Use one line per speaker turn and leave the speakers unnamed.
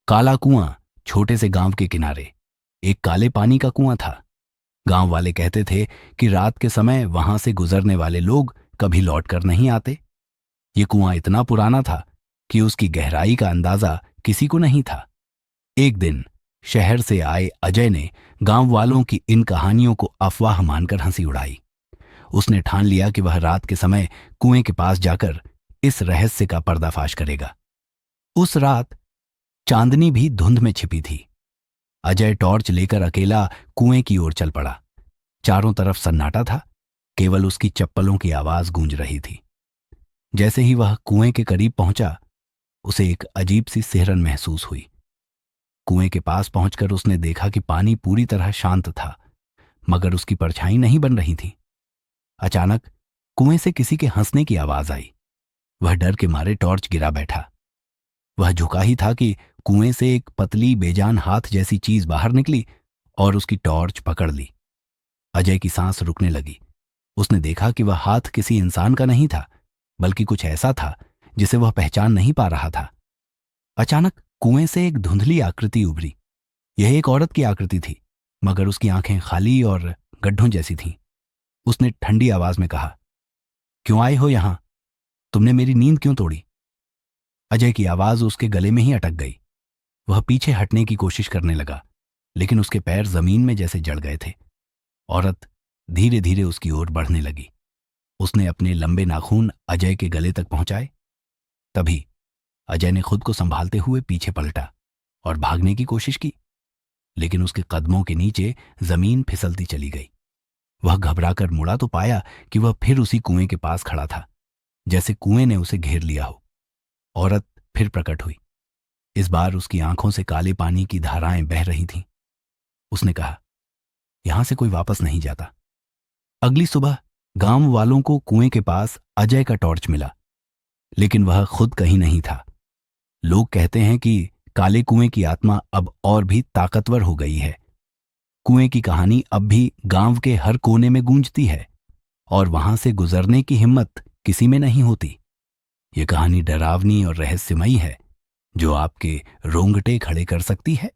काला कुआं छोटे से गांव के किनारे एक काले पानी का कुआं था। गांव वाले कहते थे कि रात के समय वहां से गुजरने वाले लोग कभी लौट कर नहीं आते। ये कुआं इतना पुराना था कि उसकी गहराई का अंदाजा किसी को नहीं था। एक दिन शहर से आए अजय ने गांव वालों की इन कहानियों को अफवाह मानकर हंसी उड़ाई। उसने ठान लिया कि वह रात के समय कुएं के पास जाकर इस रहस्य का पर्दाफाश करेगा। उस रात चांदनी भी धुंध में छिपी थी। अजय टॉर्च लेकर अकेला कुएं की ओर चल पड़ा। चारों तरफ सन्नाटा था, केवल उसकी चप्पलों की आवाज गूंज रही थी। जैसे ही वह कुएं के करीब पहुंचा, उसे एक अजीब सी सिहरन महसूस हुई। कुएं के पास पहुंचकर उसने देखा कि पानी पूरी तरह शांत था, मगर उसकी परछाई नहीं बन रही थी। अचानक कुएं से किसी के हंसने की आवाज आई। वह डर के मारे टॉर्च गिरा बैठा। वह झुका ही था कि कुएं से एक पतली बेजान हाथ जैसी चीज बाहर निकली और उसकी टॉर्च पकड़ ली। अजय की सांस रुकने लगी। उसने देखा कि वह हाथ किसी इंसान का नहीं था, बल्कि कुछ ऐसा था जिसे वह पहचान नहीं पा रहा था। अचानक कुएं से एक धुंधली आकृति उभरी। यह एक औरत की आकृति थी, मगर उसकी आंखें खाली और गड्ढों जैसी थीं। उसने ठंडी आवाज में कहा, क्यों आए हो यहां? तुमने मेरी नींद क्यों तोड़ी? अजय की आवाज उसके गले में ही अटक गई। वह पीछे हटने की कोशिश करने लगा, लेकिन उसके पैर जमीन में जैसे जड़ गए थे। औरत धीरे धीरे उसकी ओर बढ़ने लगी। उसने अपने लंबे नाखून अजय के गले तक पहुंचाए। तभी अजय ने खुद को संभालते हुए पीछे पलटा और भागने की कोशिश की, लेकिन उसके कदमों के नीचे जमीन फिसलती चली गई। वह घबराकर मुड़ा तो पाया कि वह फिर उसी कुएं के पास खड़ा था, जैसे कुएं ने उसे घेर लिया हो। औरत फिर प्रकट हुई। इस बार उसकी आंखों से काले पानी की धाराएं बह रही थीं। उसने कहा, यहां से कोई वापस नहीं जाता। अगली सुबह गांव वालों को कुएं के पास अजय का टॉर्च मिला, लेकिन वह खुद कहीं नहीं था। लोग कहते हैं कि काले कुएं की आत्मा अब और भी ताकतवर हो गई है। कुएं की कहानी अब भी गांव के हर कोने में गूंजती है और वहां से गुजरने की हिम्मत किसी में नहीं होती। यह कहानी डरावनी और रहस्यमयी है, जो आपके रोंगटे खड़े कर सकती है।